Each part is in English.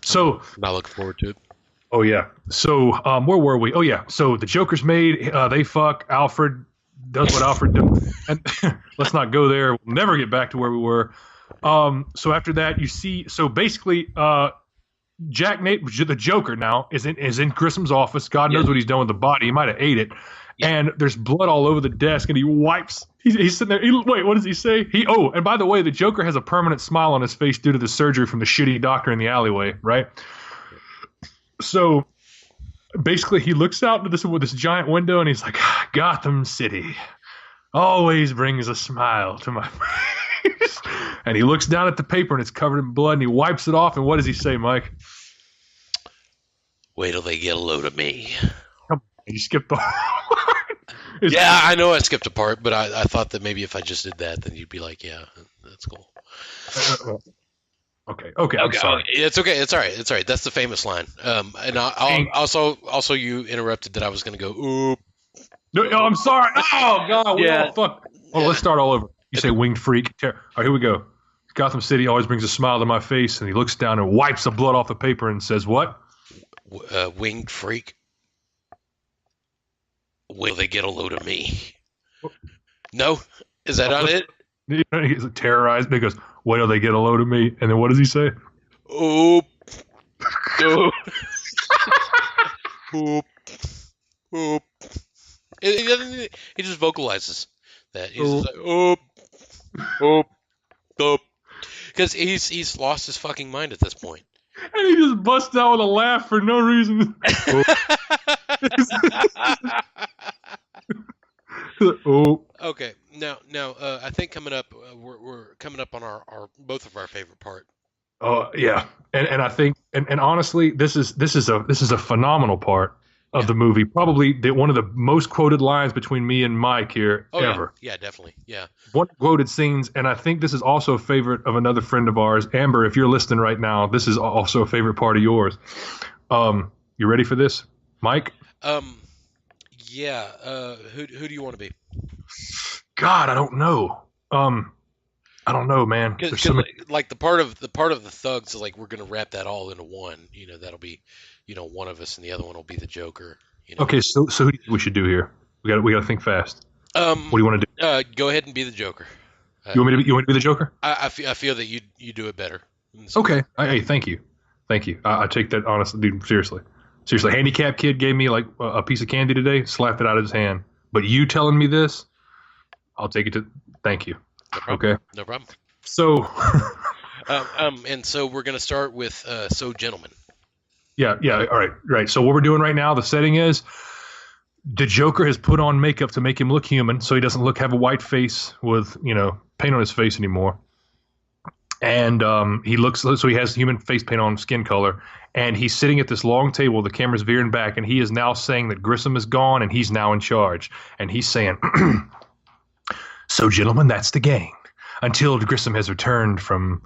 So, Not looking forward to it. oh yeah. So, where were we? Oh yeah. So the Joker's made. They fuck. Alfred does what Alfred does, and let's not go there. We'll never get back to where we were. So after that, you see. So basically, Jack Nate, the Joker, now is in Grissom's office. God knows what he's done with the body. He might have ate it. Yeah. And there's blood all over the desk, and he wipes. He's sitting there. Wait, what does he say? And by the way, the Joker has a permanent smile on his face due to the surgery from the shitty doctor in the alleyway, right? So basically, he looks out into this giant window, and he's like, "Gotham City always brings a smile to my face." And he looks down at the paper, and it's covered in blood, and he wipes it off. And what does he say, Mike? Wait till they get a load of me. You skipped the. Yeah, I know I skipped a part, but I thought that maybe if I just did that, then you'd be like, yeah, that's cool. Okay. I'm sorry. It's okay. It's all right. It's all right. That's the famous line. And I'll also you interrupted that I was going to go, oop. No, I'm sorry. Oh, God. Yeah. Oh, fuck. Oh, let's start all over. You say winged freak. All right, here we go. Gotham City always brings a smile to my face, and he looks down and wipes the blood off the paper and says, what? Winged freak. Will they get a load of me? No? Is that not it? He's terrorized. He goes, wait till they get a load of me. And then what does he say? Oop. Oop. Oop. Oop. He just vocalizes that. He's just like, oop. Oop. Oop. Because he's lost his fucking mind at this point. And he just busts out with a laugh for no reason. Oh. Okay. Now, I think coming up, we're coming up on our both of our favorite part. Oh yeah, and I think and honestly, this is a phenomenal part of the movie. Probably one of the most quoted lines between me and Mike here ever. Yeah, definyou Yeah. One quoted scenes, and I think this is also a favorite of another friend of ours, Amber. If you're listening right now, this is also a favorite part of yours. You ready for this, Mike? Yeah. Who do you want to be? God, I don't know. I don't know, man. Cause like the part of the thugs, like we're gonna wrap that all into one. That'll be, one of us, and the other one will be the Joker. Okay, so who do you think we should do here? We got to think fast. What do you want to do? Go ahead and be the Joker. You want me to be the Joker? I feel that you do it better. Okay. Hey, thank you. I take that honestly, dude. Seriously. Handicap kid gave me like a piece of candy today, slapped it out of his hand. But you telling me this, I'll take it to. Thank you. No problem. Okay. No problem. So. And so we're gonna start with So Gentlemen. Yeah. All right. So what we're doing right now, the setting is the Joker has put on makeup to make him look human, so he doesn't have a white face with paint on his face anymore. And he has human face paint on, skin color, and he's sitting at this long table. The camera's veering back, and he is now saying that Grissom is gone, and he's now in charge. And he's saying, "So, gentlemen, that's the gang. Until Grissom has returned from,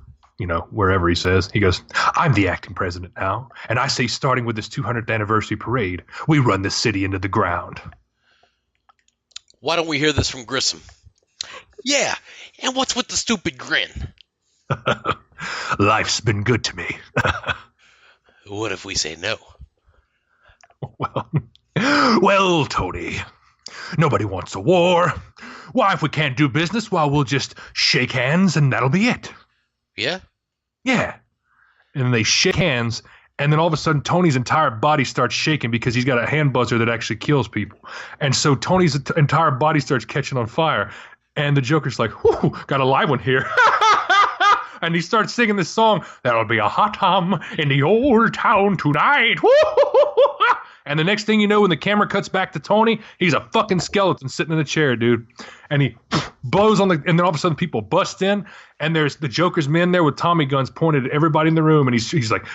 wherever he says." He goes, "I'm the acting president now, and I say starting with this 200th anniversary parade, we run this city into the ground." Why don't we hear this from Grissom? Yeah, and what's with the stupid grin? Life's been good to me. What if we say no? Well, Tony, nobody wants a war. Why, if we can't do business, we'll just shake hands and that'll be it. Yeah? Yeah. And then they shake hands, and then all of a sudden Tony's entire body starts shaking because he's got a hand buzzer that actually kills people. And so Tony's entire body starts catching on fire, and the Joker's like, "Whew, got a live one here." And he starts singing this song, "There'll be a hot hum in the old town tonight." And the next thing you know, when the camera cuts back to Tony, he's a fucking skeleton sitting in a chair, dude. And he blows on and then all of a sudden people bust in, and there's the Joker's men there with Tommy guns pointed at everybody in the room, and he's like,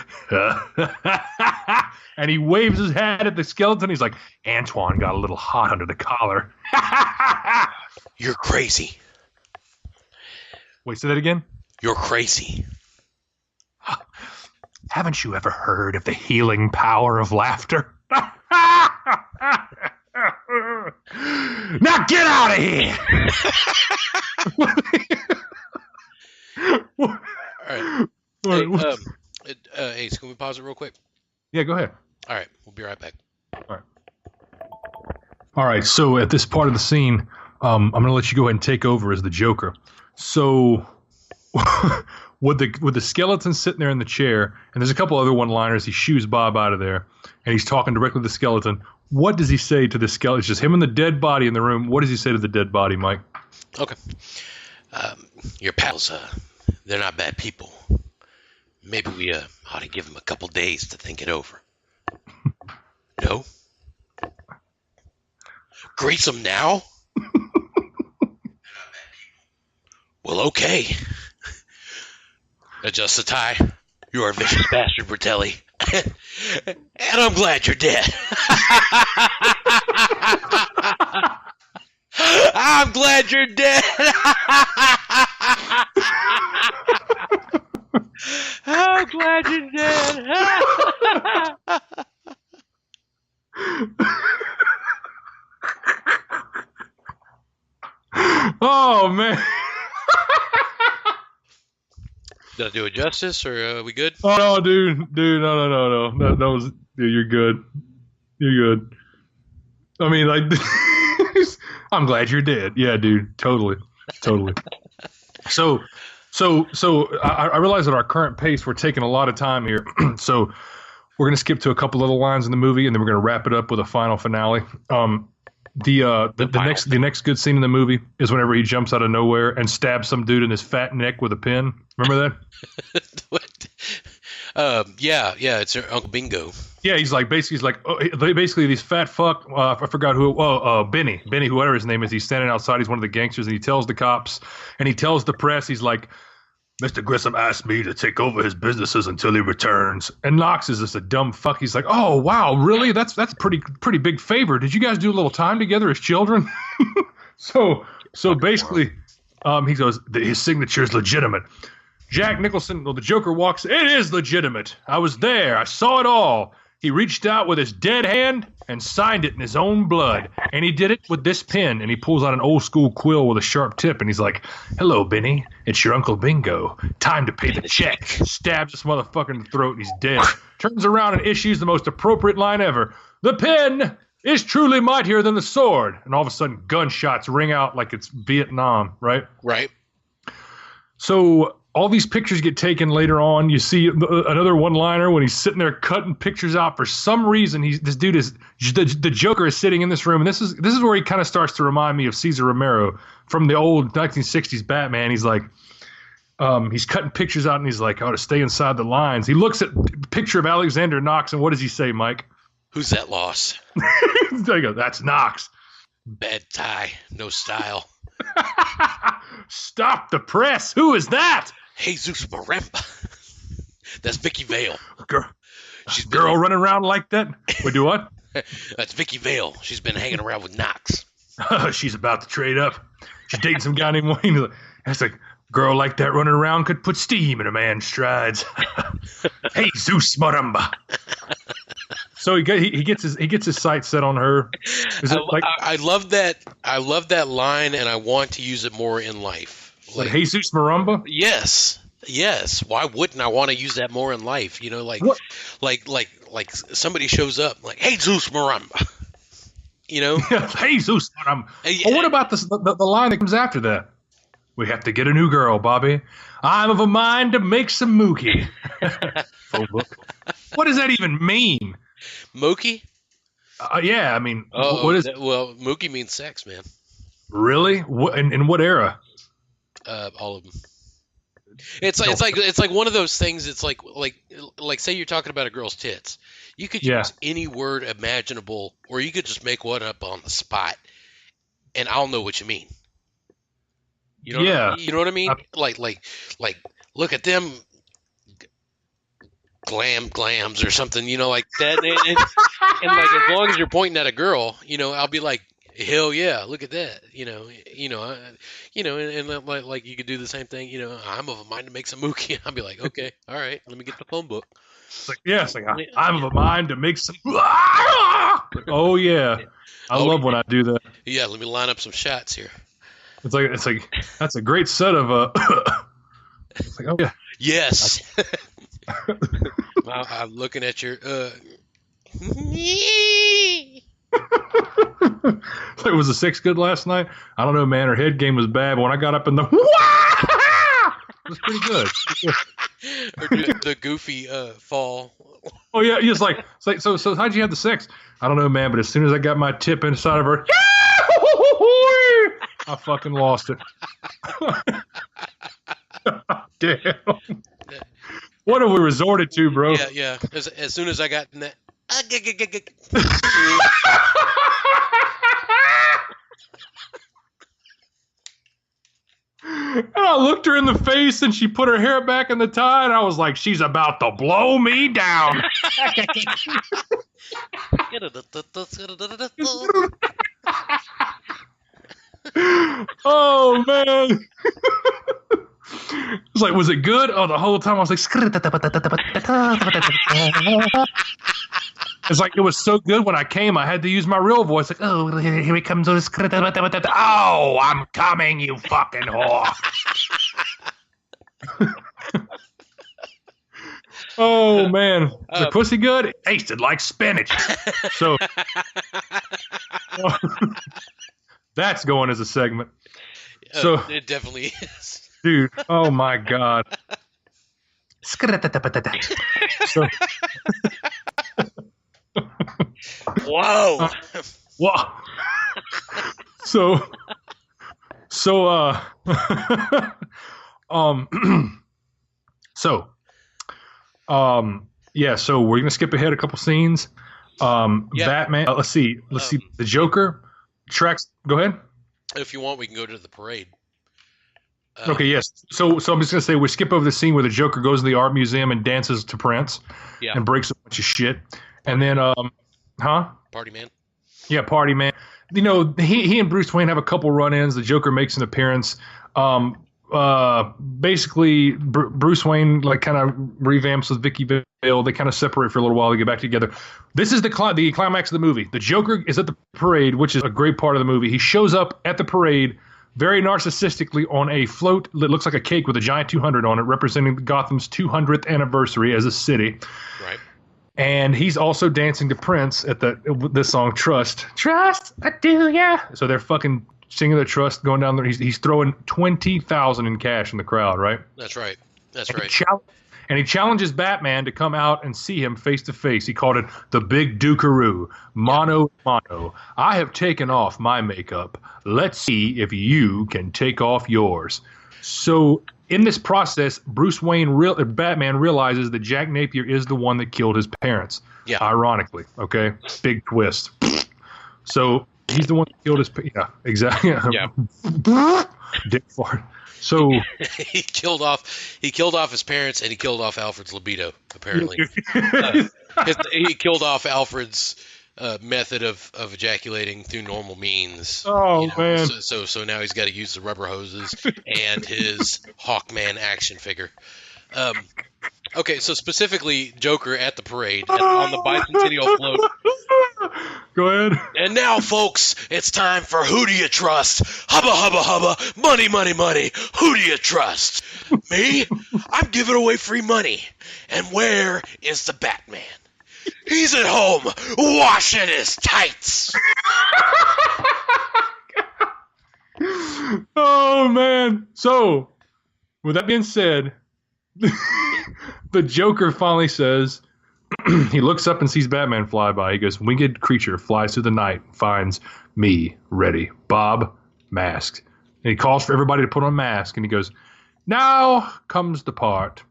and he waves his hand at the skeleton. He's like, "Antoine got a little hot under the collar." You're crazy. Wait, say that again? You're crazy. Haven't you ever heard of the healing power of laughter? Now get out of here! All right. hey, can we pause it real quick? Yeah, go ahead. All right, we'll be right back. All right. So at this part of the scene, I'm going to let you go ahead and take over as the Joker. So with the skeleton sitting there in the chair, and there's a couple other one-liners. He shoos Bob out of there, and he's talking directly to the skeleton. What does he say to the skeleton? It's just him and the dead body in the room. What does he say to the dead body, Mike? Okay. Your pals, they're not bad people. Maybe we ought to give them a couple days to think it over. No? Grease them now? Well, okay. Adjust the tie. You're a vicious bastard, Bertelli. And I'm glad you're dead. I'm glad you're dead. I'm glad you're dead. Oh, man. Did I do it justice, or are we good? Oh, no, dude, no. That was, dude, you're good. You're good. I mean, like, I'm glad you're dead. Yeah, dude, totally. So I realize at our current pace, we're taking a lot of time here. So we're going to skip to a couple little lines in the movie, and then we're going to wrap it up with a final finale. The next good scene in the movie is whenever he jumps out of nowhere and stabs some dude in his fat neck with a pin. Remember that? What? Yeah, it's Uncle Bingo. Yeah, he's like basically this fat fuck. I forgot who. Benny, whoever his name is. He's standing outside. He's one of the gangsters, and he tells the cops and he tells the press. He's like, Mr. Grissom asked me to take over his businesses until he returns. And Knox is just a dumb fuck. He's like, oh, wow, really? That's pretty big favor. Did you guys do a little time together as children? So basically, he goes, his signature is legitimate. Jack Nicholson, the Joker walks, it is legitimate. I was there. I saw it all. He reached out with his dead hand and signed it in his own blood. And he did it with this pen. And he pulls out an old school quill with a sharp tip. And he's like, hello, Benny. It's your Uncle Bingo. Time to pay the check. Stabs this motherfucker in the throat and he's dead. Turns around and issues the most appropriate line ever. The pen is truly mightier than the sword. And all of a sudden, gunshots ring out like it's Vietnam, right? Right. So all these pictures get taken later on. You see another one-liner when he's sitting there cutting pictures out. For some reason, the Joker is sitting in this room, and this is where he kind of starts to remind me of Cesar Romero from the old 1960s Batman. He's like, he's cutting pictures out, and he's like, I ought to stay inside the lines. He looks at a picture of Alexander Knox, and what does he say, Mike? Who's that loss? There you go. That's Knox. Bad tie, no style. Stop the press. Who is that? Jesus Maremba. That's Vicky Vale. Girl running around like that? We do what? That's Vicky Vale. She's been hanging around with Knox. She's about to trade up. She's dating some guy named Wayne. That's like, girl like that running around could put steam in a man's strides. Hey, Zeus Maramba. So he gets his sights set on her. I love that. I love that line, and I want to use it more in life. Like Jesus Maramba? Yes. Why wouldn't I want to use that more in life? You know, like somebody shows up, like, hey, Zeus Maramba. You know? Hey, Zeus Maramba. Well, what about the line that comes after that? We have to get a new girl, Bobby. I'm of a mind to make some mookie. What does that even mean? Mookie? Yeah, I mean, what is? Well, mookie means sex, man. Really? In what era? All of them. It's like one of those things. It's like say you're talking about a girl's tits. You could use any word imaginable, or you could just make one up on the spot, and I'll know what you mean. You know? You know what I mean? Like look at them glams or something. You know, like that. And like as long as you're pointing at a girl, you know, I'll be like, hell yeah, look at that. And like you could do the same thing. You know, I'm of a mind to make some mookie. I'll be like, okay, all right, let me get the phone book. It's like I'm of a mind to make some. Oh yeah, I love when I do that. Yeah, let me line up some shots here. It's like that's a great set of. It's like, oh yeah. Yes. I'm looking at your. So was the 6 good last night? I don't know, man. Her head game was bad, but when I got up in the, it was pretty good. Or the goofy fall. Oh yeah, it's like so. How'd you have the 6? I don't know, man. But as soon as I got my tip inside of her, I fucking lost it. Damn. What have we resorted to, bro? Yeah. As soon as I got in that. And I looked her in the face and she put her hair back in the tie and I was like, she's about to blow me down. Oh, man. It was like, was it good? Oh, the whole time I was like, it's like it was so good when I came, I had to use my real voice. Like, oh, here he comes. Oh, I'm coming, you fucking whore. Oh, man. Was the pussy good? It tasted like spinach. So that's going as a segment. So it definitely is. Dude, oh my God. So, whoa. Wow. So yeah, so we're gonna skip ahead a couple scenes. Batman, let's see. The Joker tracks. Go ahead. If you want, we can go to the parade. Okay, yes. So I'm just gonna say we skip over the scene where the Joker goes to the art museum and dances to Prince, and breaks a bunch of shit, and then Party Man. Yeah, Party Man. You know, he and Bruce Wayne have a couple run-ins. The Joker makes an appearance. Basically, Bruce Wayne like kind of revamps with Vicky Vale. They kind of separate for a little while. They get back together. This is the climax of the movie. The Joker is at the parade, which is a great part of the movie. He shows up at the parade very narcissistically on a float that looks like a cake with a giant 200 on it, representing Gotham's 200th anniversary as a city. Right. And he's also dancing to Prince at this song, Trust. Trust, I do, yeah. So they're fucking singing the Trust, going down there. He's throwing $20,000 in cash in the crowd, right? That's right. And he challenges Batman to come out and see him face to face. He called it the Big Dukaroo, mano a mano. I have taken off my makeup. Let's see if you can take off yours. So in this process, Batman realizes that Jack Napier is the one that killed his parents. Yeah. Ironically, okay? Big twist. So he's the one that killed his parents. Yeah, exactly. Yeah. Dick fart. So he killed off his parents and he killed off Alfred's libido, apparently. He killed off Alfred's method of ejaculating through normal means. Oh, man. So now he's got to use the rubber hoses and his Hawkman action figure. Okay, so specifically Joker at the parade on the bicentennial float. Go ahead. And now, folks, it's time for Who Do You Trust? Hubba, hubba, hubba. Money, money, money. Who do you trust? Me? I'm giving away free money. And where is the Batman? He's at home washing his tights. Oh, man. So, with that being said, the Joker finally says, he looks up and sees Batman fly by. He goes, winged creature flies through the night, finds me ready. Bob, masked. And he calls for everybody to put on masks. And he goes, now comes the part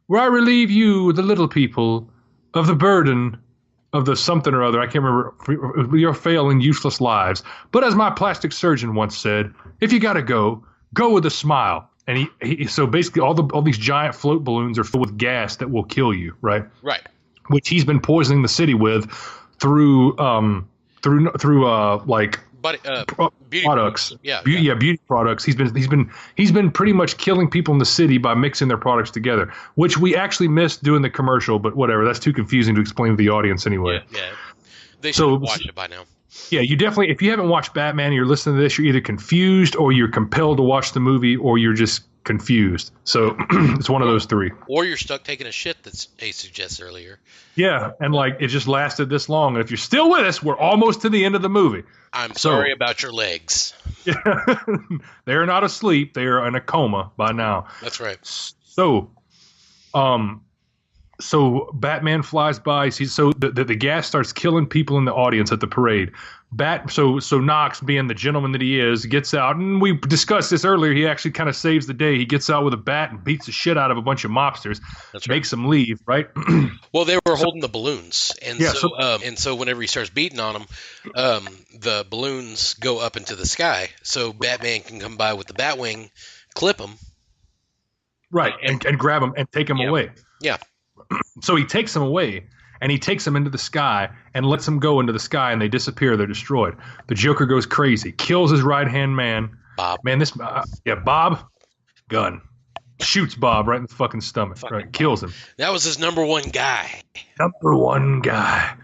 where I relieve you, the little people, of the burden of the something or other. I can't remember your failing, useless lives. But as my plastic surgeon once said, if you got to go with a smile. And he so basically all these giant float balloons are filled with gas that will kill you, right? Right. Which he's been poisoning the city with through like beauty products. Beauty products. He's been pretty much killing people in the city by mixing their products together, which we actually missed doing the commercial, but whatever. That's too confusing to explain to the audience anyway. Yeah. They should watch it by now. Yeah, you definitely, if you haven't watched Batman and you're listening to this, you're either confused or you're compelled to watch the movie or you're just confused. So it's one of those three. Or you're stuck taking a shit that Ace suggests earlier. Yeah, and like it just lasted this long. And if you're still with us, we're almost to the end of the movie. I'm sorry about your legs. Yeah, they're not asleep. They are in a coma by now. That's right. So Batman flies by. So the gas starts killing people in the audience at the parade. So Knox, being the gentleman that he is, gets out, and we discussed this earlier. He actually kind of saves the day. He gets out with a bat and beats the shit out of a bunch of mobsters. That's right. Makes them leave, right? Well, they were holding the balloons, and so whenever he starts beating on them, the balloons go up into the sky. So Batman can come by with the Batwing, clip them, right, and grab them and take them away. Yeah. So he takes them away, and he takes them into the sky and lets them go into the sky, and they disappear. They're destroyed. The Joker goes crazy, kills his right-hand man. Bob. Man, Bob, gun. Shoots Bob right in the fucking stomach. Right, kills him. That was his number one guy. Number one guy.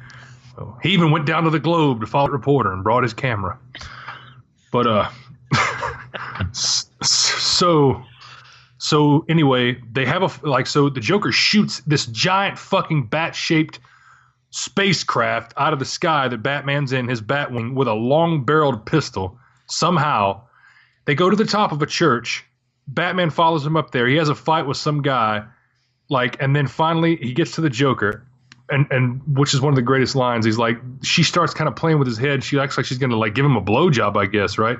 Oh, he even went down to the Globe to follow the reporter and brought his camera. But, So anyway, they have so the Joker shoots this giant fucking bat-shaped spacecraft out of the sky that Batman's in his Batwing with a long-barreled pistol. Somehow, they go to the top of a church. Batman follows him up there. He has a fight with some guy, and then finally he gets to the Joker, and which is one of the greatest lines. He's like, she starts kind of playing with his head. She acts like she's gonna give him a blowjob, I guess, right?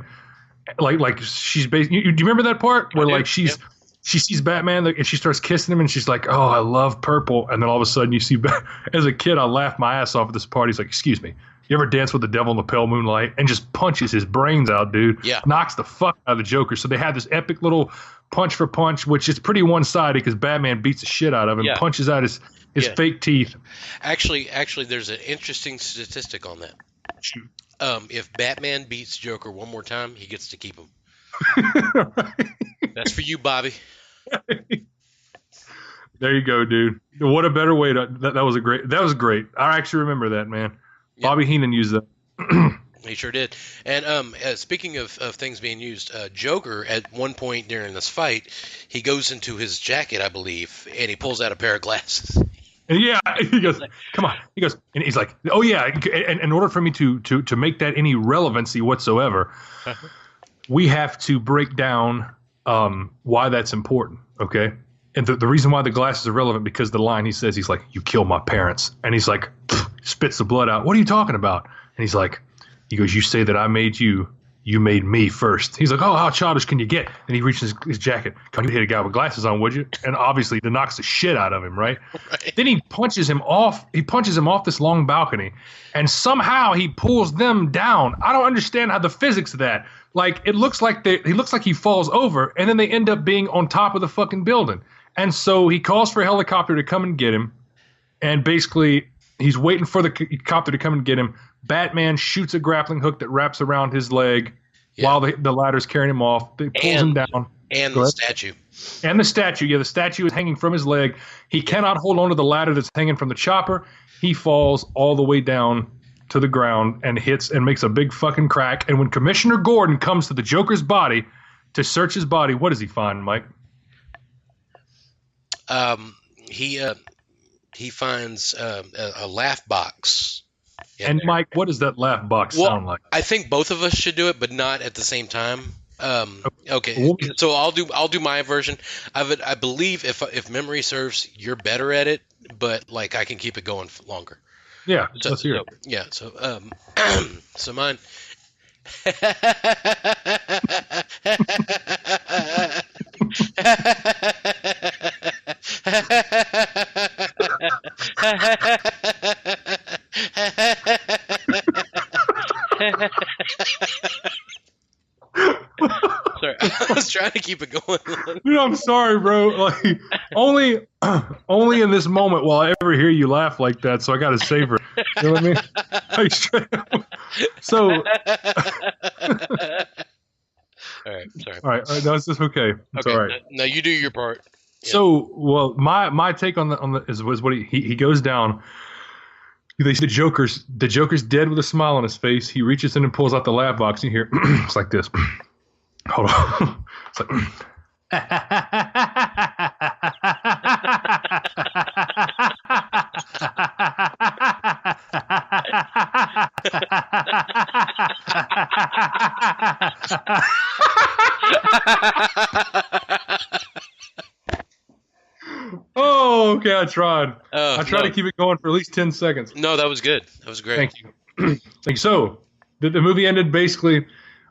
Like she's basically. Do you remember that part where she sees Batman and she starts kissing him and she's like, oh, I love purple. And then all of a sudden you see, as a kid, I laughed my ass off at this party. He's like, excuse me, you ever dance with the devil in the pale moonlight? And just punches his brains out, dude. Yeah. Knocks the fuck out of the Joker. So they have this epic little punch for punch, which is pretty one-sided because Batman beats the shit out of him, punches out his fake teeth. Actually, there's an interesting statistic on that. Shoot. If Batman beats Joker one more time, he gets to keep him. That's for you, Bobby. There you go, dude. What a better way to. That was great. I actually remember that, man. Yep. Bobby Heenan used that. He sure did. And speaking of things being used, Joker at one point during this fight, he goes into his jacket, I believe, and he pulls out a pair of glasses. And he goes, come on. He goes, and he's like, oh yeah. And in order for me to make that any relevancy whatsoever, we have to break down why that's important, okay? And the reason why the glasses are relevant because the line he says, he's like, you killed my parents. And he's like, spits the blood out. What are you talking about? And he goes, you say that I made you. You made me first. He's like, oh, how childish can you get? And he reaches his jacket. Come, you hit a guy with glasses on, would you? And obviously, it knocks the shit out of him, right? Then he punches him off. He punches him off this long balcony, and somehow he pulls them down. I don't understand how the physics of that. It looks like he looks like he falls over, and then they end up being on top of the fucking building. And so he calls for a helicopter to come and get him, and basically he's waiting for the helicopter to come and get him. Batman shoots a grappling hook that wraps around his leg while the ladder's carrying him off. It pulls him down. And the statue. And the statue. Yeah, the statue is hanging from his leg. He cannot hold on to the ladder that's hanging from the chopper. He falls all the way down to the ground and hits and makes a big fucking crack. And when Commissioner Gordon comes to the Joker's body to search his body, what does he find, Mike? He finds a laugh box. And there. Mike, what does that laugh box sound like? I think both of us should do it, but not at the same time. Okay, so I'll do my version of it. I believe if memory serves, you're better at it, but I can keep it going longer. Yeah, let's hear it. Yeah, so so mine. Sorry, I was trying to keep it going. Dude, I'm sorry, bro. Only in this moment will I ever hear you laugh like that, so I got to savor it. You know what I mean? So. All right, sorry. All right, no, it's just okay. It's all right. No, you do your part. Yeah. So, well, my take on the is what he goes down. They see the Joker's dead with a smile on his face. He reaches in and pulls out the lab box. And you hear it's like this. Hold on. It's like Oh, okay. I tried. I tried No, to keep it going for at least 10 seconds. no, that was good. That was great. Thank you. Thank you. So the movie ended basically.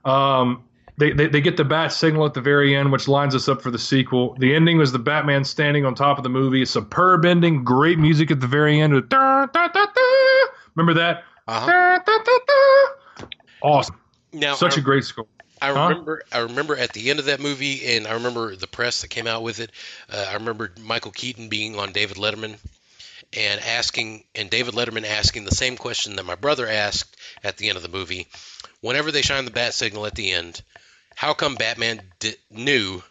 Um, they get the bat signal at the very end, which lines us up for the sequel. The ending was the Batman standing on top of the movie. A superb ending. Great music at the very end. With da, da, da, da. Remember that? Uh-huh. Da, da, da, da. Awesome. Now, Such a great score. I remember at the end of that movie, and I remember the press that came out with it. I remember Michael Keaton being on David Letterman and David Letterman asking the same question that my brother asked at the end of the movie. Whenever they shine the bat signal at the end, how come Batman knew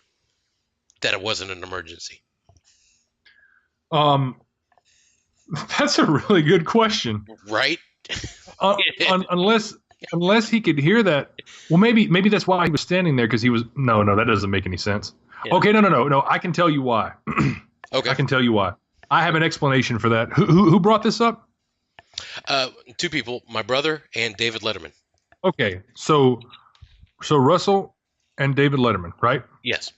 that it wasn't an emergency? That's a really good question. Right? Unless he could hear that. Well, maybe that's why he was standing there, because he was. No, that doesn't make any sense. Yeah. Okay, no. I can tell you why. Okay. I can tell you why. I have an explanation for that. Who brought this up? Two people, my brother and David Letterman. Okay, so Russell and David Letterman, right? Yes.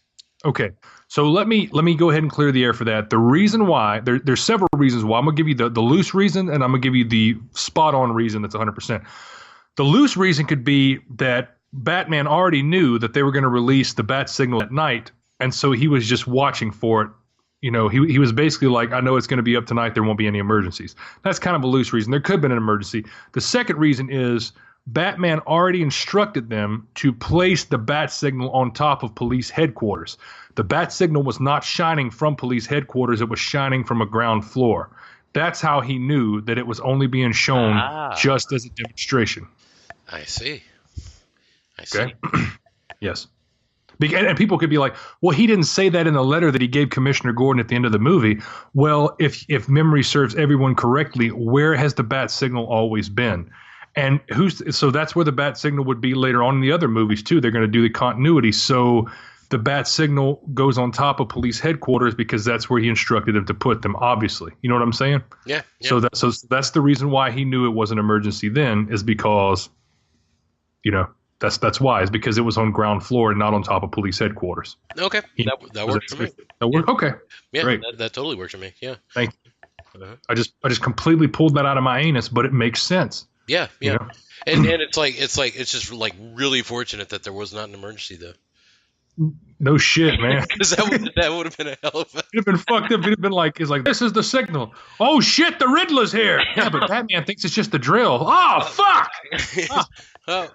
Okay, so let me go ahead and clear the air for that. The reason why there's several reasons why. I'm gonna give you the loose reason, and I'm gonna give you the spot on reason that's 100%. The loose reason could be that Batman already knew that they were going to release the bat signal at night, and so he was just watching for it. You know, he was basically like, I know it's going to be up tonight. There won't be any emergencies. That's kind of a loose reason. There could have been an emergency. The second reason is Batman already instructed them to place the bat signal on top of police headquarters. The bat signal was not shining from police headquarters. It was shining from a ground floor. That's how he knew that it was only being shown just as a demonstration. I see. Okay. Yes. And people could be like, well, he didn't say that in the letter that he gave Commissioner Gordon at the end of the movie. Well, if memory serves everyone correctly, where has the bat signal always been? And so that's where the bat signal would be later on in the other movies too. They're going to do the continuity. So the bat signal goes on top of police headquarters because that's where he instructed them to put them, obviously. You know what I'm saying? Yeah. So that's the reason why he knew it was an emergency then, is because, that's why, is because it was on ground floor and not on top of police headquarters. Okay. That works for me. That worked? Okay. Yeah, great. That totally works for me. Yeah. Thank you. I just completely pulled that out of my anus, but it makes sense. Yeah. You know? And it's just like really fortunate that there was not an emergency though. No shit, man. Because that would have been a hell of a... It'd have been fucked up. It'd have been like, this is the signal. Oh shit, the Riddler's here. Yeah, but Batman thinks it's just the drill. Oh fuck. Oh.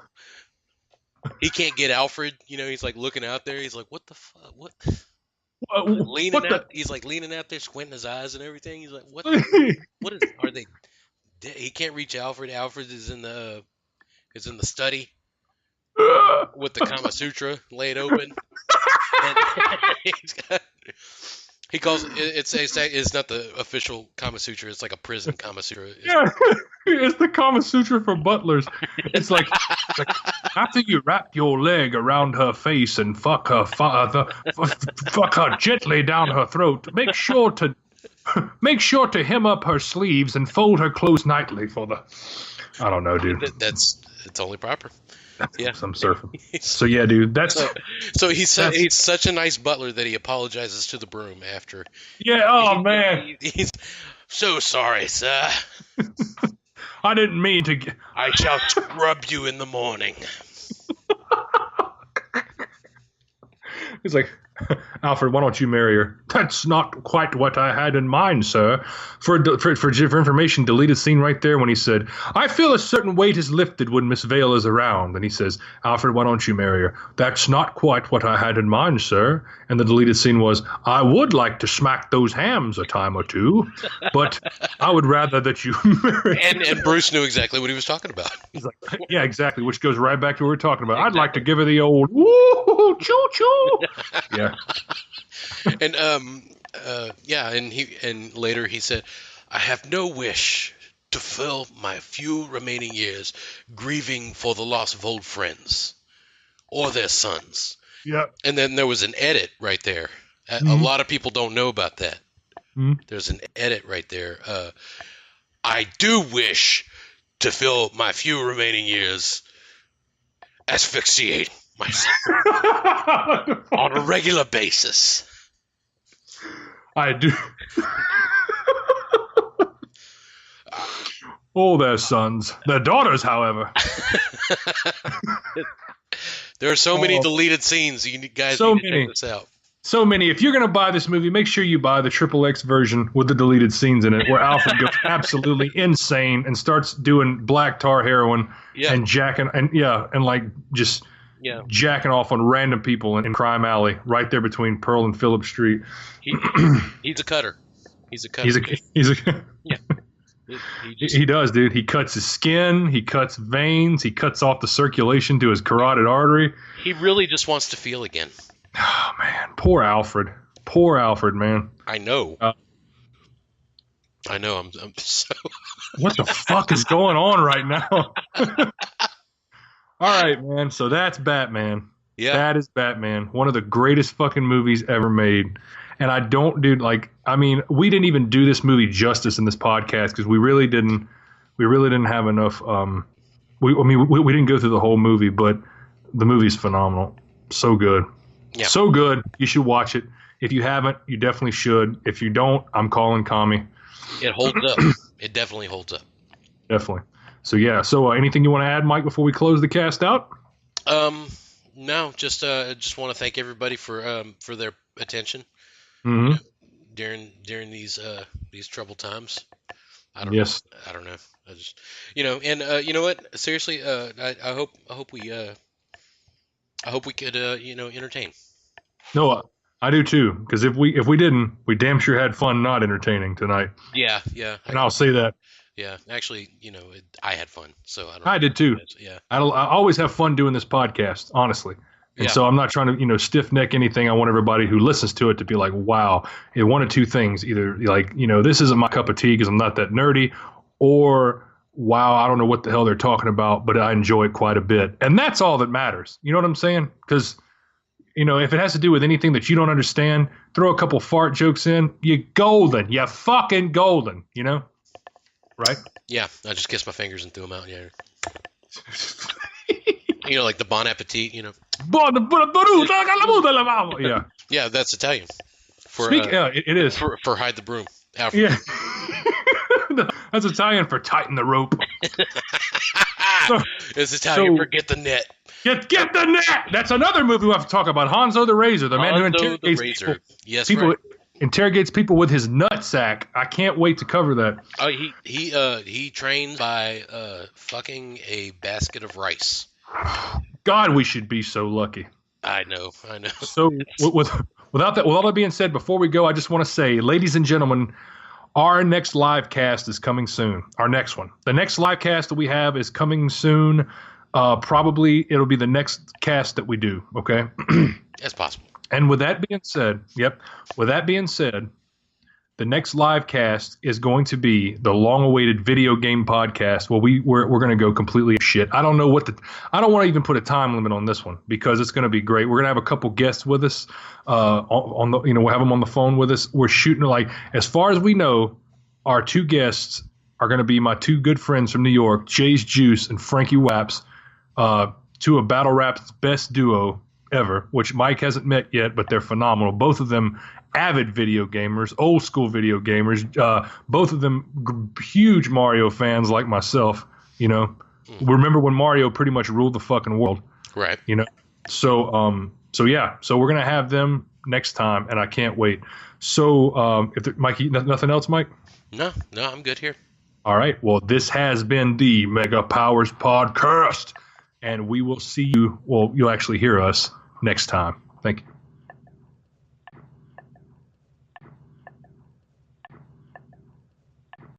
He can't get Alfred. He's like looking out there. He's like, what the fuck? What? He's like leaning out there, squinting his eyes and everything. He's like, what? What is? Are they? He can't reach Alfred. Alfred is in the study with the Kama Sutra laid open. And he calls it's not the official Kama Sutra. It's like a prison Kama Sutra. It's the Kama Sutra for butlers. It's like after you wrap your leg around her face and fuck her gently down her throat. Make sure to hem up her sleeves and fold her clothes nightly for the. I don't know, dude. It's only proper. Yeah, some surfing. So yeah, dude, that's so he's such a nice butler that he apologizes to the broom after. Yeah. Oh man, he's so sorry, sir. I didn't mean to. I shall scrub you in the morning. He's like, Alfred, why don't you marry her? That's not quite what I had in mind, sir. For information, deleted scene right there when he said, I feel a certain weight is lifted when Miss Vale is around. And he says, Alfred, why don't you marry her? That's not quite what I had in mind, sir. And the deleted scene was, I would like to smack those hams a time or two, but I would rather that you marry her. And Bruce knew exactly what he was talking about. He's like, yeah, exactly, which goes right back to what we were talking about. I'd like to give her the old, woo, choo-choo. Yeah. And and later he said, I have no wish to fill my few remaining years grieving for the loss of old friends or their sons. Yeah. And then there was an edit right there. A Mhm. lot of people don't know about that. Mhm. There's an edit right there. I do wish to fill my few remaining years asphyxiating myself on a regular basis. I do. Oh, their sons. Their daughters, however. There are so many deleted scenes. You guys So need to many. check this out. So many. If you're going to buy this movie, make sure you buy the XXX version with the deleted scenes in it, where Alfred goes absolutely insane and starts doing black tar heroin and jacking and like just jacking off on random people in Crime Alley, right there between Pearl and Phillip Street. He's a cutter. He's a cutter. He's a yeah. He does, dude. He cuts his skin. He cuts veins. He cuts off the circulation to his carotid artery. He really just wants to feel again. Oh, man. Poor Alfred. Poor Alfred, man. I know. I know. I'm so... What the fuck is going on right now? All right, man. So that's Batman. Yeah. That is Batman. One of the greatest fucking movies ever made. And I don't, dude, like, I mean, we didn't even do this movie justice in this podcast because we really didn't have enough. We didn't go through the whole movie, but the movie's phenomenal. So good. Yeah. So good. You should watch it. If you haven't, you definitely should. If you don't, I'm calling Kami. It holds up. It definitely holds up. Definitely. So, yeah. So anything you want to add, Mike, before we close the cast out? No, just want to thank everybody for their attention. Mm-hmm. During these troubled times. I don't know. I just, and you know what? Seriously, I hope we could entertain. No, I do too. Because if we didn't, we damn sure had fun not entertaining tonight. Yeah. And I'll say that. Yeah, actually, I had fun. So I did too. Yeah. I always have fun doing this podcast, honestly. And so I'm not trying to, stiff neck anything. I want everybody who listens to it to be like, wow, one of two things. Either like, this isn't my cup of tea because I'm not that nerdy, or wow, I don't know what the hell they're talking about, but I enjoy it quite a bit. And that's all that matters. You know what I'm saying? Because, if it has to do with anything that you don't understand, throw a couple fart jokes in, you're golden. You're fucking golden, Right? Yeah, I just kissed my fingers and threw them out. Yeah. Like the Bon Appetit, Yeah. Yeah, that's Italian. It is. For hide the broom. Alfred. Yeah. That's Italian for tighten the rope. It's Italian for get the net. Get the net. That's another movie we have to talk about. Hanzo the Razor, the man who interrogates people. Yes, people right. Interrogates people with his nutsack. I can't wait to cover that. Oh, he trains by fucking a basket of rice. God, we should be so lucky. I know. So, with all that being said, before we go, I just want to say, ladies and gentlemen, our next live cast is coming soon. Our next one. The next live cast that we have is coming soon. Probably it'll be the next cast that we do. Okay. That's possible. And with that being said, the next live cast is going to be the long-awaited video game podcast. Well, we're going to go completely shit. I don't know I don't want to even put a time limit on this one because it's going to be great. We're going to have a couple guests with us. We'll have them on the phone with us. We're shooting as far as we know, our two guests are going to be my two good friends from New York, Jay's Juice and Frankie Waps, two of Battle Rap's best duo ever, which Mike hasn't met yet, but they're phenomenal. Both of them avid video gamers, old school video gamers. Both of them huge Mario fans like myself. Remember when Mario pretty much ruled the fucking world, right? So we're gonna have them next time, and I can't wait. So Mikey, nothing else, Mike? No, I'm good here. All right. Well, this has been the Mega Powers Podcast, and we will see you. Well, you'll actually hear us next time. Thank you.